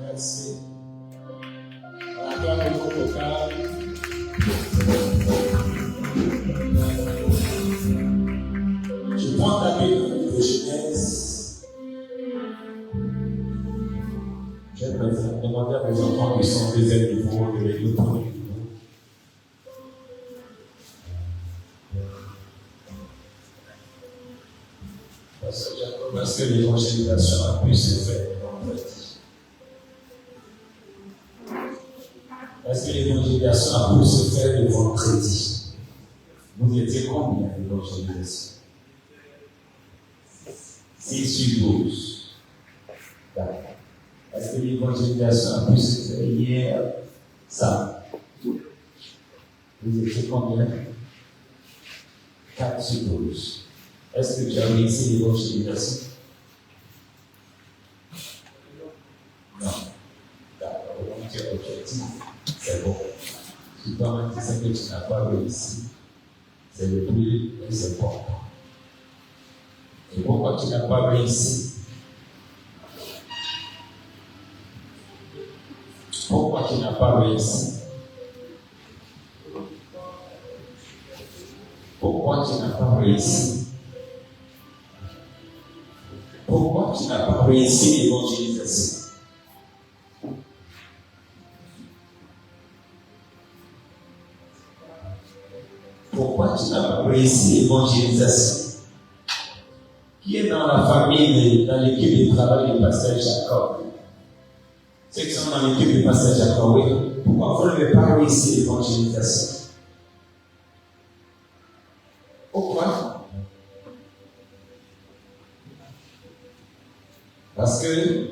Merci. Acclame le vocal. Je prends ta Bible de Genèse. Je vais demander à mes enfants qui sont au deuxième niveau de l'église. Parce que l'évangélisation a pu se faire en fait. Est-ce que l'évangélisation a pu se faire le vendredi? Vous étiez combien d'évangélisation? 6 sur 12. D'accord. Est-ce que l'évangélisation a pu se faire hier? Ça. Vous étiez combien? 4 sur 12. Est-ce que tu as réussi l'évangélisation? Non. D'accord. Donc tu es objectif. C'est bon. Si toi-même tu sais que tu n'as pas réussi, c'est le plus important. Et pourquoi tu n'as pas réussi? Pourquoi tu n'as pas réussi? Pourquoi tu n'as pas réussi? Pourquoi tu n'as pas réussi l'évangélisation? Pourquoi tu n'as pas réussi l'évangélisation? Qui est dans la famille, dans l'équipe de travail du pasteur Jacob? Ceux qui sont dans l'équipe du pasteur Jacob, oui. Pourquoi vous n'avez pas réussi l'évangélisation? Pourquoi? Parce que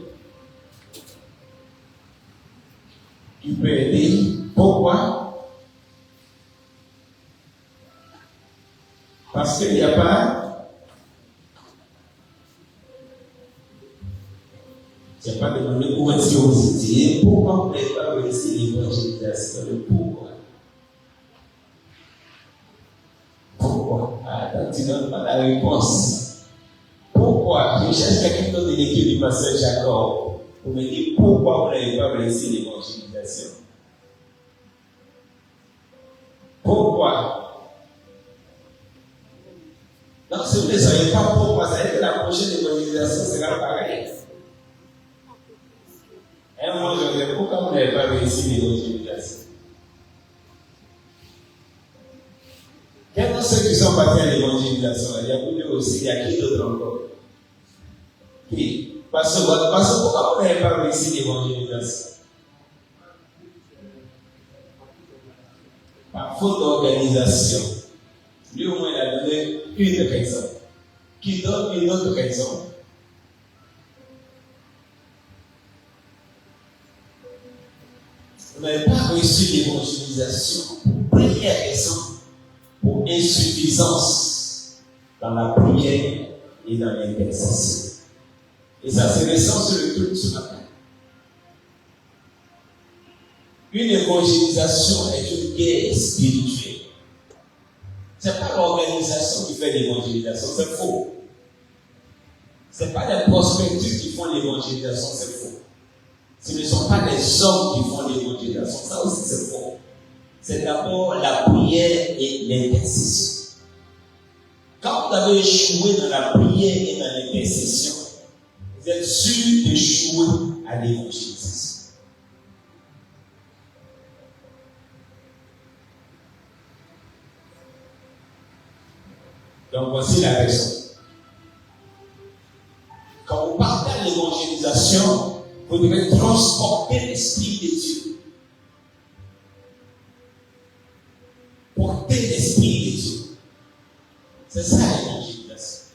tu peux aider. Pourquoi? Parce qu'il n'y a pas. Je n'ai pas demandé pour être curiosité. Pourquoi vous n'avez pas réussi l'évangélisation? Pourquoi? Pourquoi? Attends, tu ne donnes pas la réponse. Pourquoi? Je cherche quelqu'un d'autre de l'équipe du pasteur Jacob pour me dire pourquoi vous n'avez pas réussi l'évangélisation. Pourquoi? Donc, si vous ne savez pas pourquoi, ça veut dire que la prochaine évangélisation sera pareille. Un mois, je vais dire pourquoi vous n'avez pas réussi l'évangélisation. Quels sont ceux qui sont partis à l'évangélisation? Il y a beaucoup aussi, il y a qui d'autre encore? Qui? Parce que pourquoi vous n'avez pas réussi l'évangélisation? Par faute d'organisation. Lui au moins il a donné une raison. Qui donne une autre raison? Vous n'avez pas reçu l'évangélisation pour première raison, pour insuffisance dans la prière et dans l'intercession. Et ça se ressent sur le truc ce matin. Une évangélisation est une guerre spirituelle. Ce n'est pas l'organisation qui fait l'évangélisation, c'est faux. Ce n'est pas les prospectus qui font l'évangélisation, c'est faux. Ce ne sont pas les hommes qui font l'évangélisation, ça aussi c'est faux. C'est d'abord la prière et l'intercession. Quand vous avez échoué dans la prière et dans l'intercession, vous êtes sûr d'échouer à l'évangélisation. Donc voici la raison. Quand vous partez à l'évangélisation, vous devez transporter l'Esprit de Dieu. Porter l'Esprit de Dieu. C'est ça l'évangélisation.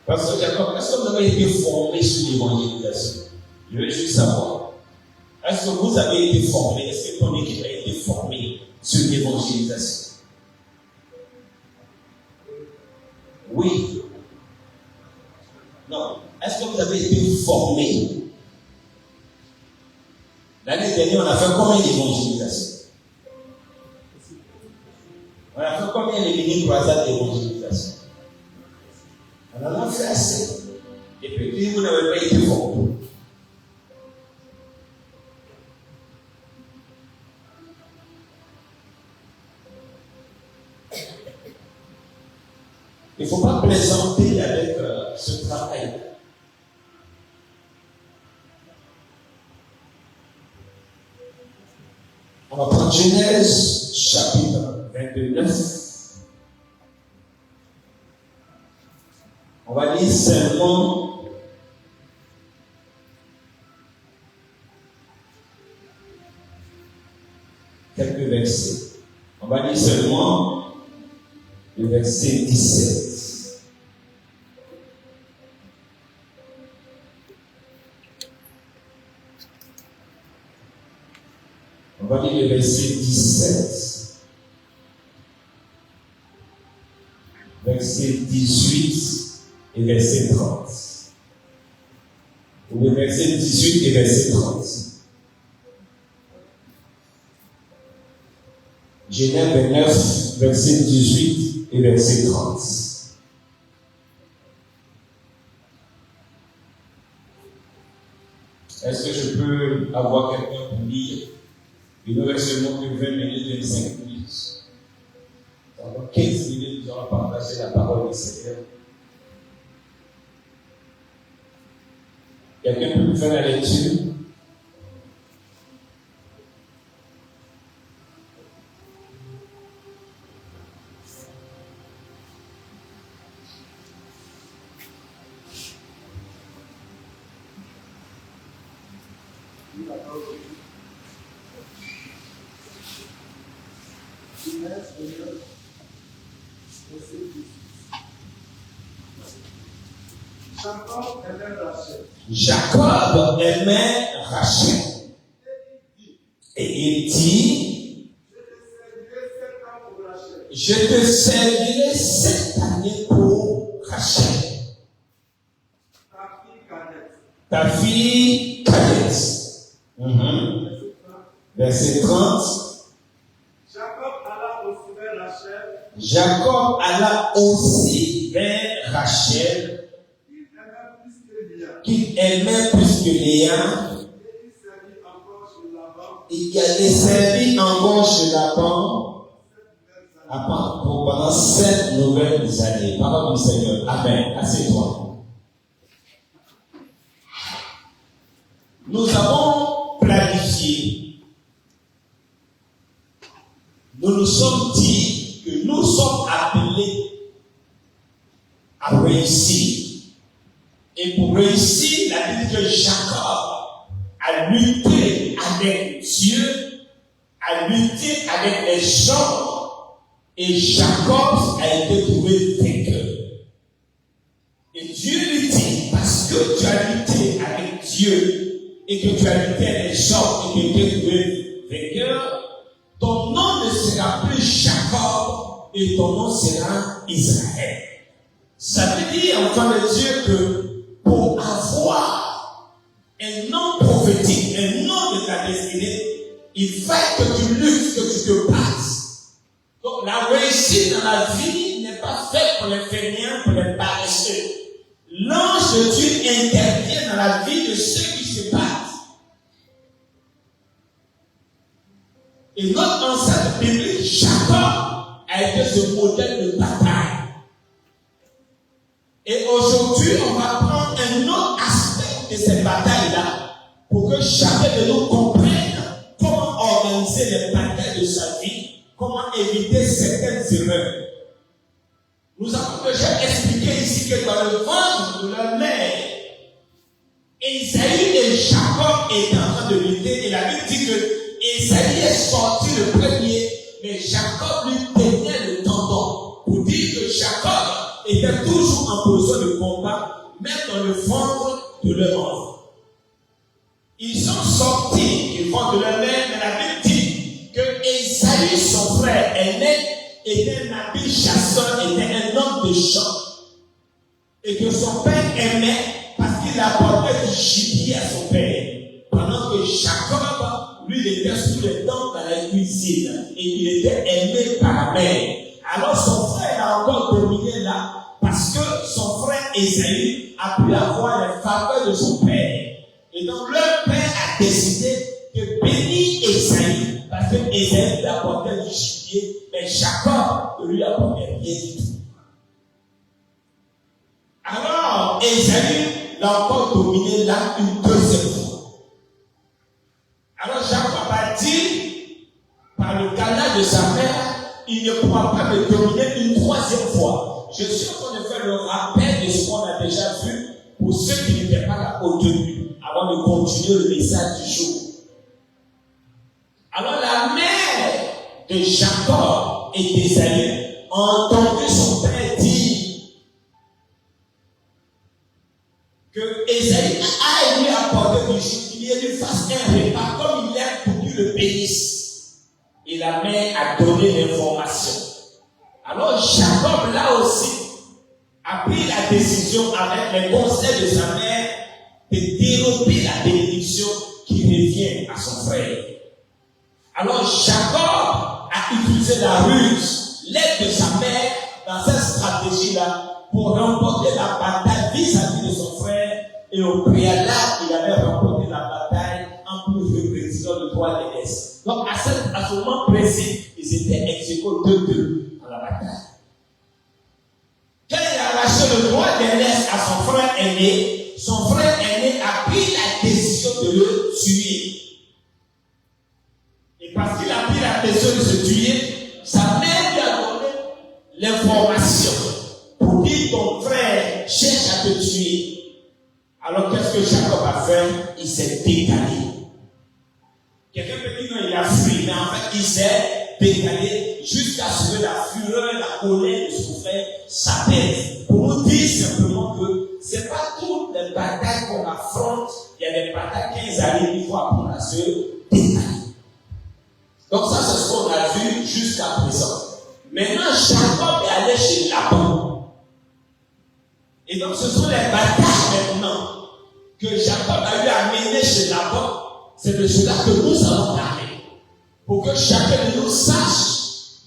Pasteur Jacob, est-ce que vous avez été formé sur l'évangélisation? Je veux juste savoir. Est-ce que vous avez été formé? Est-ce que ton équipe a été formée sur l'évangélisation? Oui. Non. Est-ce que vous avez été formé? L'année dernière, on a fait combien d'évangélisation? On a fait combien de mini-croisades d'évangélisation? vous n'avez pas été fort. Il ne faut pas plaisanter avec ce travail. On va prendre Genèse, chapitre 29. On va lire seulement quelques versets. On va lire seulement le verset 17. On va lire le verset 17, verset 18 et verset 30. Ou le verset 18 et verset 30. Genèse 29, verset 18 et verset 30. Est-ce que je peux avoir quelqu'un pour lire? Il ne reste seulement que 20 minutes, 25 minutes. Pendant 15 minutes, nous allons partager la parole du Seigneur. Quelqu'un peut nous faire la lecture? Jacob aimait Rachel. Et il dit, je te servirai 7 années pour Rachel, ta fille Cadette. Verset 30. Jacob alla aussi vers Rachel, qu'il aimait plus que Léa. Il allait servir encore chez Laban pendant 7 nouvelles années. Parole du Seigneur. Amen. Assieds-toi. Nous avons planifié. Nous nous sommes dit que nous sommes appelés à réussir. Et pour réussir, la Bible dit que Jacob a lutté avec Dieu, a lutté avec les gens, et Jacob a été trouvé vainqueur. Et Dieu lui dit, parce que tu as lutté avec Dieu, et que tu as lutté avec les gens, et que tu as été trouvé vainqueur, ton nom ne sera plus Jacob, et ton nom sera Israël. Ça veut dire, enfant de Dieu, que pour avoir un nom prophétique, un nom de ta destinée, il faut que tu luttes, que tu te battes. Donc la réussite dans la vie n'est pas faite pour les fainéants, pour les paresseux. L'ange de Dieu intervient dans la vie de ceux qui se battent. Et notre ancêtre biblique, Jacob, a été ce modèle de bataille. Et aujourd'hui, on va prendre un autre aspect de cette bataille-là pour que chacun de nous comprenne comment organiser les batailles de sa vie, comment éviter certaines erreurs. Nous avons déjà expliqué ici que dans le ventre de leur mère, Ésaü et Jacob étaient en train de lutter, et la Bible dit que Ésaü est sorti le premier, mais Jacob lui tenait le tendon pour dire que Jacob était toujours en position de combat, même dans le ventre de leur enfant. Ils sont sortis du ventre de leur mère, mais la Bible dit que Ésaü, son frère aîné, était un habile chasseur, était un homme de champ. Et que son père aimait parce qu'il apportait du gibier à son père. Pendant que Jacob, lui, il était sous les dents dans la cuisine. Et il était aimé par la mère. Alors son frère a encore dominé là, parce que son frère Ésaü a pu avoir les faveurs de son père. Et donc, leur père a décidé de bénir Ésaü parce que Ésaü lui apportait du gibier, mais Jacob ne lui apportait rien du tout. Alors, Ésaü l'a encore dominé là une deuxième fois. Alors, Jacob a dit, par le canal de sa mère, il ne pourra pas me dominer une troisième fois. Je suis en train de faire le rappel de ce qu'on a déjà vu pour ceux qui n'étaient pas là au début, avant de continuer le message du jour. Alors, la mère de Jacob et d'Ésaü a entendu son père dire que Ésaü a lui apporté du gibier, lui fasse un repas comme il aime pour qu'il le bénisse. Et la mère a donné l'information. Alors Jacob là aussi a pris la décision avec les conseils de sa mère de dérober la bénédiction qui revient à son frère. Alors Jacob a utilisé la ruse, l'aide de sa mère dans cette stratégie-là pour remporter la bataille vis-à-vis de son frère. Et au préalable, il avait remporté la bataille en plus de président de droit d'aînesse. Donc à ce moment précis, ils étaient ex-aequo 2-2 dans la bataille. Quand il a arraché le droit d'aînesse à son frère aîné, son frère aîné a pris la décision de le tuer. Et parce qu'il a pris la décision de se tuer, sa mère lui a donné l'information pour dire ton frère cherche à te tuer. Alors qu'est-ce que Jacob a fait? Il s'est décalé. Quelqu'un peut dire non, il a fui, mais en fait il s'est décalé jusqu'à ce que la fureur, la colère de son frère s'apaise. Pour nous dire simplement que ce n'est pas toutes les batailles qu'on affronte, il y a des batailles qui arrivent, il faut apprendre à se décaler. Donc ça c'est ce qu'on a vu jusqu'à présent. Maintenant Jacob est allé chez Laban. Et donc ce sont les batailles maintenant que Jacob a eu à mener chez Laban. C'est de cela que nous allons parler. Pour que chacun de nous sache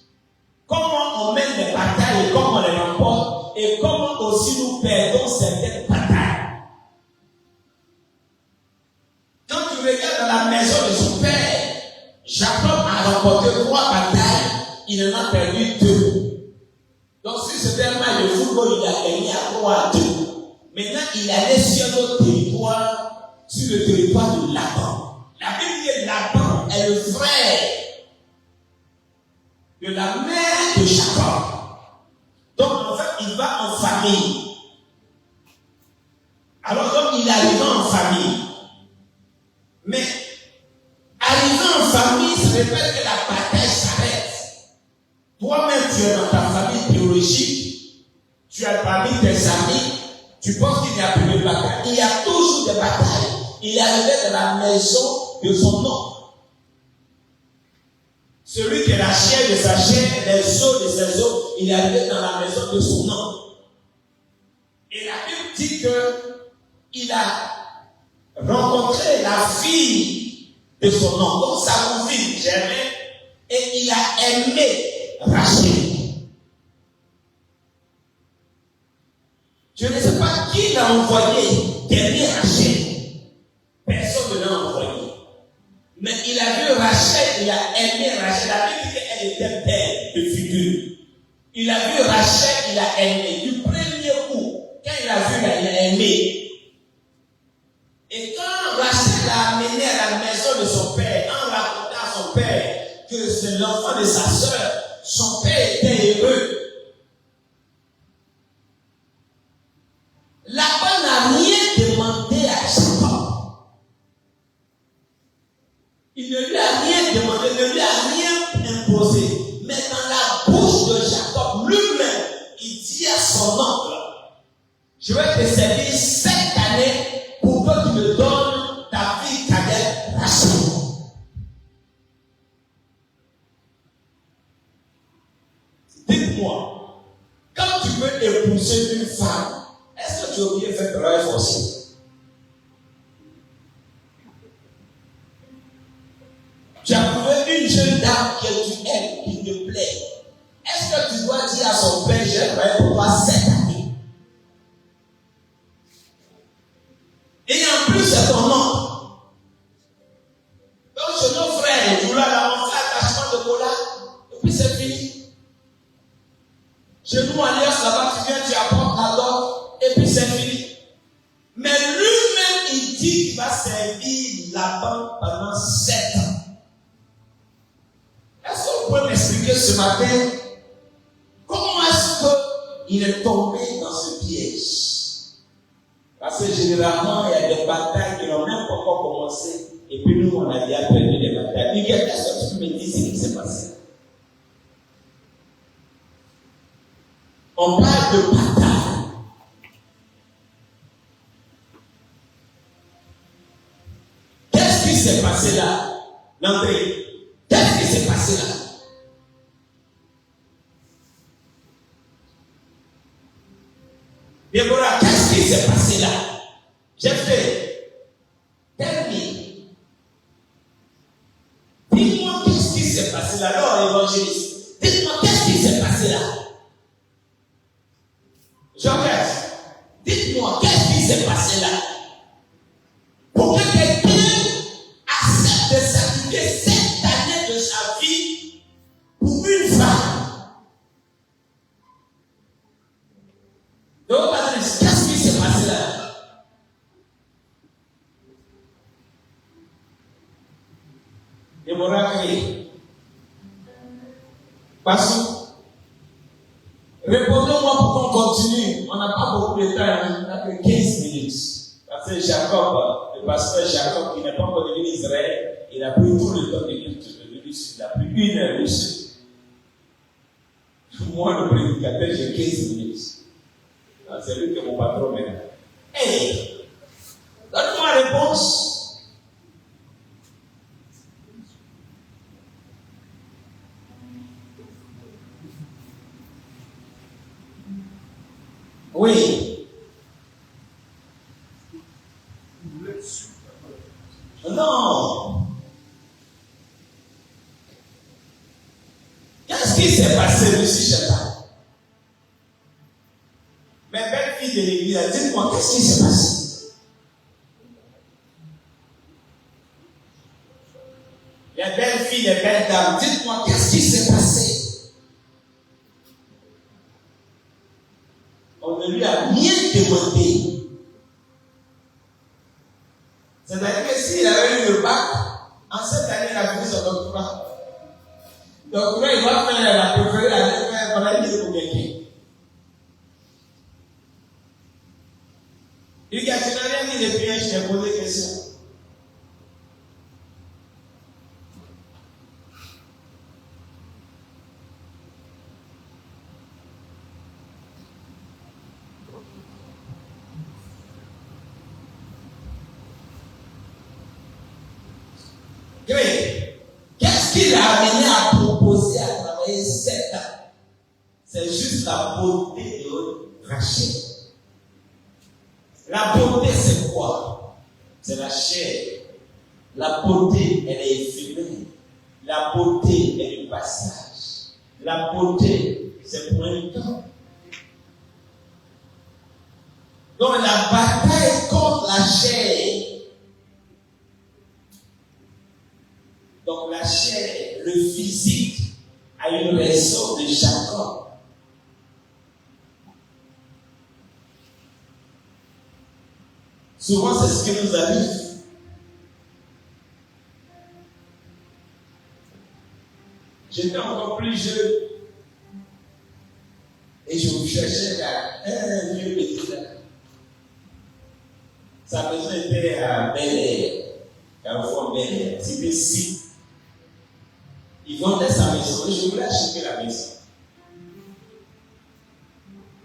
comment on mène les batailles et comment on les remporte et comment aussi nous perdons certaines batailles. Quand tu regardes dans la maison de son père, Jacob a remporté 3 batailles, il en a perdu 2. Donc si c'était un match de football, il a gagné à 3-2. Maintenant, il allait sur notre territoire, sur le territoire de Laban. La Bible dit Laban est le frère de la mère de Jacob. Donc en fait, il va en famille. Alors comme il arrive en famille, mais arrivant en famille, ça veut pas que la bataille s'arrête. Toi-même, tu es dans ta famille biologique, tu es parmi tes amis, tu penses qu'il n'y a plus de bataille. Il y a toujours des batailles. Il est arrivé dans la maison de son oncle. Celui qui est la chair de sa chair, les os de ses os, il est arrivé dans la maison de son oncle. Et la Bible dit qu'il a rencontré la fille de son oncle, donc sa cousine Germaine, et il a aimé Rachel. Je ne sais pas qui l'a envoyé d'aimer Rachel. Personne ne l'a envoyé. Mais il a vu Rachel, il a aimé Rachel. La Bible dit qu'elle était belle de figure. Il a vu Rachel, il a aimé. Du premier coup, quand il a vu, il a aimé. Et quand Rachel l'a amené à la maison de son père, en racontant à son père que c'est l'enfant de sa sœur, son père était heureux. Laban n'a rien demandé à Jacob. Il ne lui a rien demandé, ne lui a rien imposé. Mais dans la bouche de Jacob lui-même, il dit à son oncle, je vais te servir 5 années pour que tu me donnes ta fille cadette Rachel. Dites-moi, quand tu veux épouser une femme, est-ce que tu as oublié de faire travail forcé? Tu as trouvé une jeune dame que tu aimes, qui te plaît. Est-ce que tu dois dire à son père, j'ai travaillé pour toi 7 années? l'alliance là-bas, tu viens, tu apportes la dot, et puis c'est fini. Mais lui-même, il dit qu'il va servir Laban pendant 7 ans. Est-ce que vous pouvez m'expliquer ce matin comment est-ce qu'il est tombé dans ce piège? Parce que généralement, il y a des batailles qui n'ont même pas encore commencé. Et puis nous, on a déjà perdu des batailles. Et qu'est-ce que tu me dis ce qui s'est passé? On parle de bataille. Qu'est-ce qui s'est passé là? L'entrée. Qu'est-ce qui s'est passé là? Déborah, qu'est-ce qui s'est passé là? J'ai fait. Terminé. Dis-moi qu'est-ce qui s'est passé là? Alors, évangéliste, dites-moi qu'est-ce qui s'est passé là? Jean-Pierre, dites-moi qu'est-ce qui s'est passé là? Pour que quelqu'un accepte de sacrifier 7 années de sa vie pour une femme. Donc, qu'est-ce qui s'est passé là? Déborah crié. Passons. Répondez-moi pour qu'on continue. On n'a pas beaucoup de temps, on n'a que 15 minutes. Parce que Jacob, le pasteur Jacob, qui n'est pas encore devenu Israël, il a pris tout le temps de l'Église. Il a pris 1 heure dessus. Moi, le prédicateur, j'ai 15 minutes. C'est lui qui est mon patron maintenant. Hey, donne-moi la réponse. Oui. Non. Qu'est-ce qui s'est passé, monsieur Chata? Mes belles filles de l'église, dites-moi, qu'est-ce qui s'est passé? Les belles filles, les belles dames, dites-moi, qu'est-ce qui s'est passé? On ne lui a rien demandé. C'est-à-dire que s'il avait eu le bac, en cette année, il a fini son doctorat. Donc, il va faire la préférée, aller faire un livre pour quelqu'un. Il dit, tu n'as rien dit depuis, je t'ai posé des questions. Qu'est-ce qui l'a amené à proposer à travailler 7 ans? C'est juste la beauté de Rachel. La beauté, c'est quoi? C'est la chair. La beauté, elle est éphémère. La beauté est du passage. La beauté, c'est pour un temps. Donc la bataille contre la chair. Donc la chair, le physique, a une raison de Jacob. Souvent, c'est ce qui nous arrive. J'étais encore plus jeune et je vous cherchais un vieux médecin. Sa maison était à Bel-Air, Carrefour Bel-Air, c'était si. Il vendait sa maison et je voulais acheter la maison.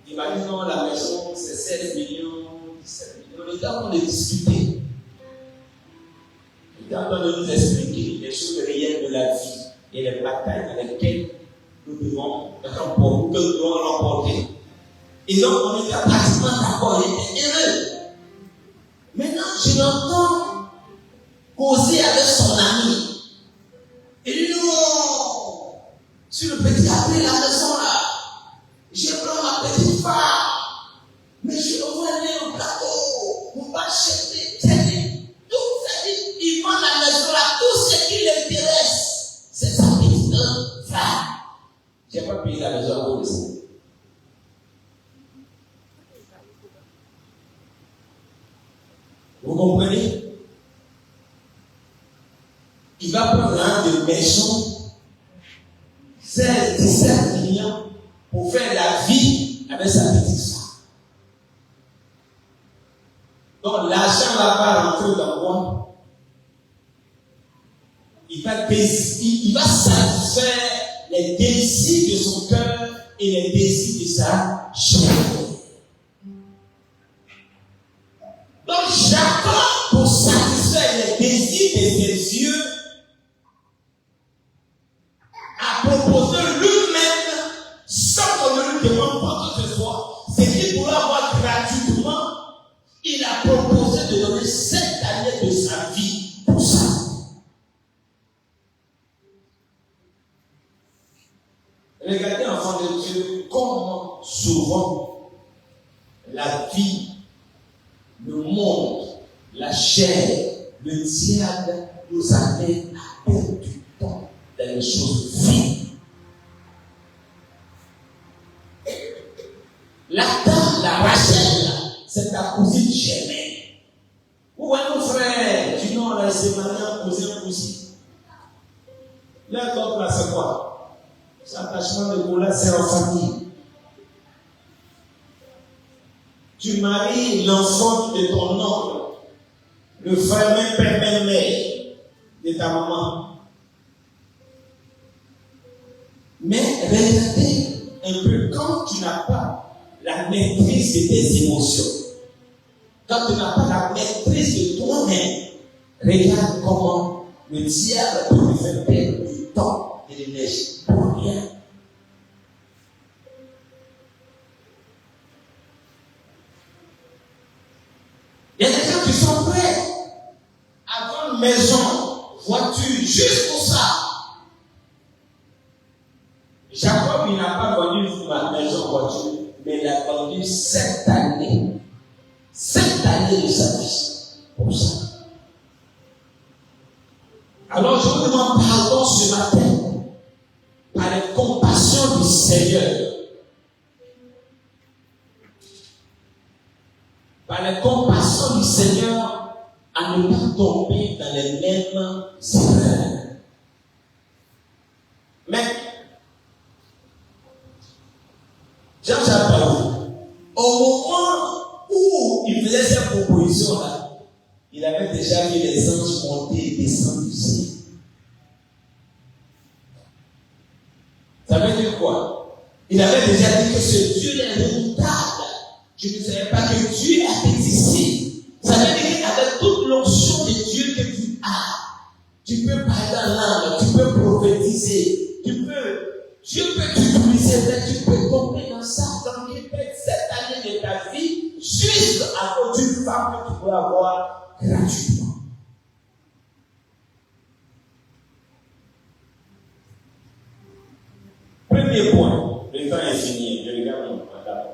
Il m'a dit non, la maison c'est 16 millions, 17 millions. On était en train de discuter. On était en train de nous expliquer les choses réelles de la vie et les batailles dans lesquelles nous devons remporter. Et donc on était pratiquement d'accord, on était heureux. Maintenant, je l'entends causer avec son ami. Il dit non, sur le petit appelé la maison là, je prends ma petite femme, mais je l'envoie au plateau pour pas acheter. Tout ça dit, il vend la maison là, tout ce qui l'intéresse, c'est sa petite femme. Je n'ai pas payé la maison à vous. Vous comprenez? Il va prendre un de maison, 16, 17 millions pour faire la vie avec sa petite soeur. Donc l'argent va pas rentrer dans moi. Il va satisfaire les désirs de son cœur et les désirs de sa chair. Donc Jacob, pour satisfaire les désirs de ses yeux, a proposé lui-même, sans qu'on ne lui demande pas que ce soit, ce qu'il pourrait avoir gratuitement. Il a proposé de donner 7 années de sa vie pour ça. Regardez, enfants de Dieu, comment souvent la vie, le monde, la chair, le diable nous amène à perdre du temps dans les choses vides. La dame, la Rachel, c'est ta cousine germaine. Ou un frère du Nord, là, c'est marié, cousine. Là, donc, là, c'est quoi? C'est attachement de couleur, c'est en famille. Tu maries l'enfant de ton oncle, le frère, même père, même mère de ta maman. Mais regardez un peu, quand tu n'as pas la maîtrise de tes émotions, quand tu n'as pas la maîtrise de toi-même, regarde comment le diable peut te faire perdre du temps et de l'énergie pour rien. Il y a des gens qui sont prêts à avoir une maison, voiture, juste pour ça. Jacob, il n'a pas vendu ma maison, voiture, mais il a vendu 7 années. 7 années de sa vie pour ça. Alors je vous demande pardon ce matin par la compassion du Seigneur. Par la compassion du Seigneur à ne pas tomber dans les mêmes erreurs. Mais Jean-Jacques Paul, au moment où il faisait cette proposition-là, il avait déjà vu les anges monter et descendre du ciel. Ça veut dire quoi? Il avait déjà dit que ce Dieu est redoutable. Je ne savais pas que Dieu était ici. Ça veut dire qu'avec toute l'onction de Dieu que tu as, tu peux parler dans l'âme, tu peux prophétiser, Dieu peut t'utiliser, mais tu peux tomber dans ça. Donc il fait 7 années de ta vie juste à cause d'une femme que tu peux avoir gratuitement. Premier point, le temps est fini, je regarde mon madame.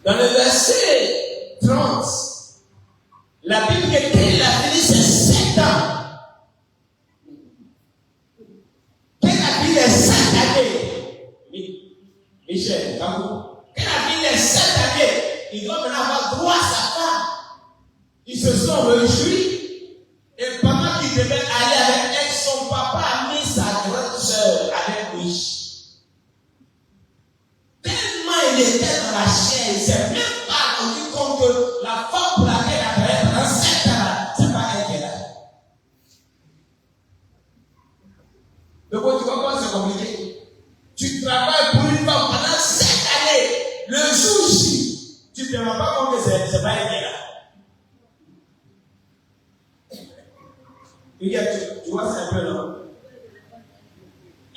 Dans le verset 30, la Bible dit qu'elle a fini ses 7 ans. Qu'elle a fini les 7 années. Michel, Kamou. Qu'elle a fini les 7 années. Il doit maintenant avoir droit à sa femme. Ils se sont réjouis. Et pendant qu'il devait aller avec elle, son papa a mis sa grande sœur avec lui. Tellement il était dans la chair, il ne s'est même pas rendu compte que la femme pour laquelle il a travaillé pendant 7 ans, ce n'est pas elle qui est là. Donc tu vois comment c'est compliqué? Tu travailles pour une femme pendant 7 années. Le jour J, tu ne te rends pas compte que ce n'est pas elle qui est là. Tu vois, c'est un peu long.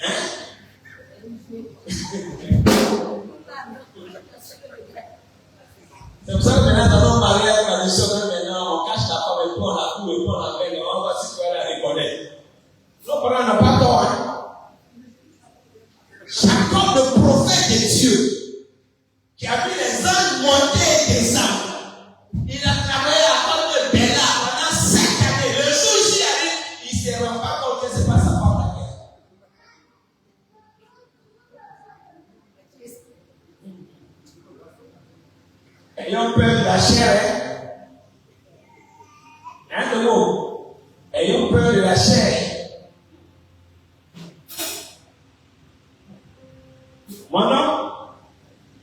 Hein? C'est pour ça que maintenant, dans nos mariages traditionnels, maintenant, on cache la femme et puis on la coule et puis on la met, on va si tu vas la reconnaître. Nos parents n'ont pas tort, hein? Jacob, le prophète de Dieu, qui a vu les anges monter et descendre, il a travaillé à cause de Béla pendant 5 années. Le jour où j'y arrive, il ne se rend pas compte que ce n'est pas sa femme la guerre. Ayant peur de la chair,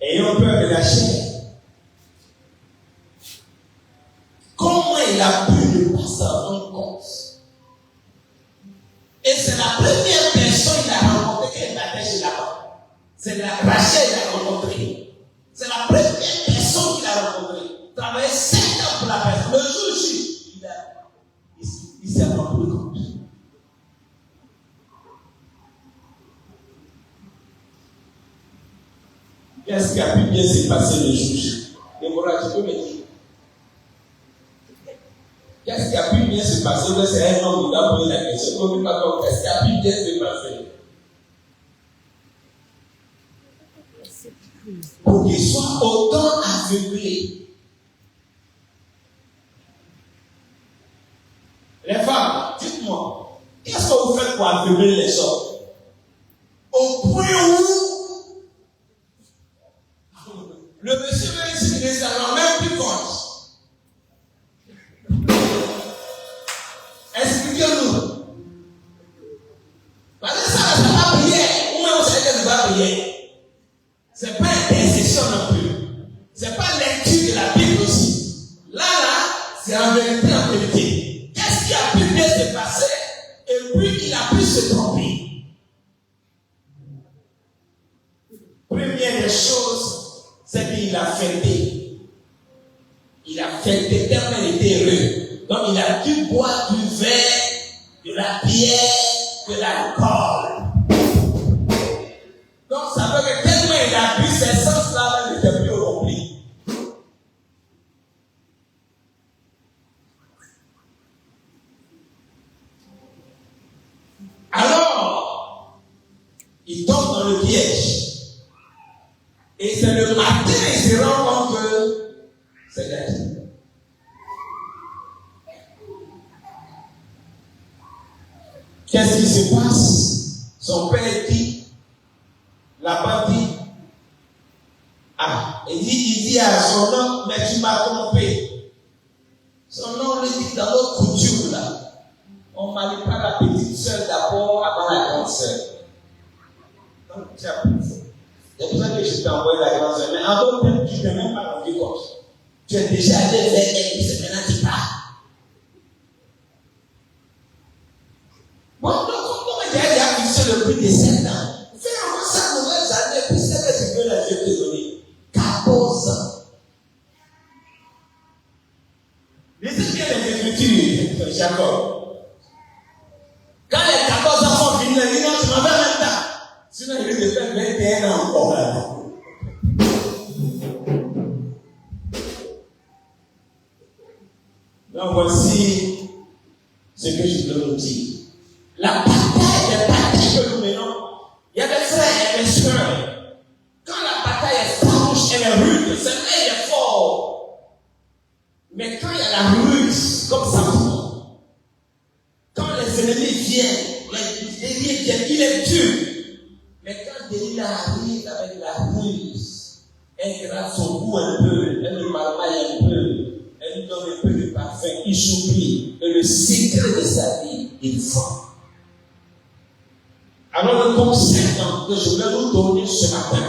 ayant peur de la chair. Comment il a pu ne pas s'en rendre compte? Et c'est la première personne qu'il a rencontrée quand il battait chez Laban. C'est Rachel qu'il a rencontrée. C'est la première personne qu'il a rencontrée. Il travaillait 7 ans pour la personne. Le jour J, il s'est rendu compte. Qu'est-ce qui a pu bien se passer le jour J? Déborah, tu peux me dire? Qu'est-ce qui a pu bien se passer? C'est un homme qui a posé la question. Qu'est-ce qui a pu bien se passer? Pour qu'il soit autant aveuglé. Les femmes, dites-moi, qu'est-ce que vous faites pour aveugler les hommes? Au point où le monsieur même si il ne s'en rend même plus compte. Expliquez-nous. Parce que ça ne va pas prier. Ou même vous savez qu'elle ne va prier. Ce n'est pas intercession non plus. Ce n'est pas lecture de la Bible aussi. Là, c'est en vérité, en vérité. Qu'est-ce qui a pu bien se passer? Et puis, il a pu se tromper. Première des choses, c'est qu'il a fêté. Il a fêté tellement il était heureux. Donc, il a dû boire du vin, de la bière, de l'alcool. Donc, ça veut dire que tellement il a bu, ses sens-là n'étaient plus remplis. Alors, il tombe dans le piège. Et c'est le matin, il se rend compte que c'est gâté. Qu'est-ce qui se passe? Son père dit, Laban dit, il dit à son homme, mais tu m'as trompé. Son homme lui dit dans notre coutume là, on ne marie pas la petite sœur d'abord avant la grande sœur. Donc tu as pris ça. C'est pour ça que je t'ai envoyé la grande sœur. Mais en d'autres termes, tu ne t'es même pas rendu compte. Tu es déjà allé vers elle, et maintenant tu pars. Bon, donc, comment il a fixé le prix de 7 ans? Fais encore 5 nouvelles années, puis c'est que tu veux la Dieu te donner. 14 ans. Lisez bien les Écritures, Jacob. Quand les 14 ans sont finis, il dit non, tu m'en fais même temps. Sinon, il risque de faire 21 ans encore là. Donc, voici ce que je veux vous dire. La bataille que nous menons, il y a des frères et des soeurs. Quand la bataille est farouche, elle est rude, c'est vrai, elle est fort. Mais quand il y a la ruse, comme ça, quand les ennemis viennent, il est dur. Mais quand Delilah arrive avec la ruse, elle gratte son cou un peu, elle le marmaille un peu, elle lui donne un peu de parfum, il s'oublie. Et le secret de sa vie, il vend. Alors le conseil que je vais vous donner ce matin,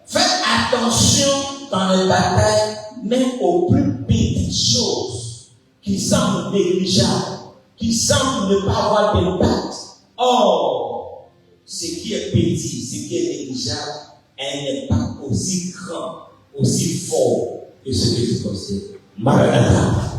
faites attention dans les batailles, même aux plus petites choses qui semblent négligeables, qui semblent ne pas avoir d'impact. Or, ce qui est petit, ce qui est négligeable, a un impact aussi grand, aussi fort que ce que je considère. Maranatha.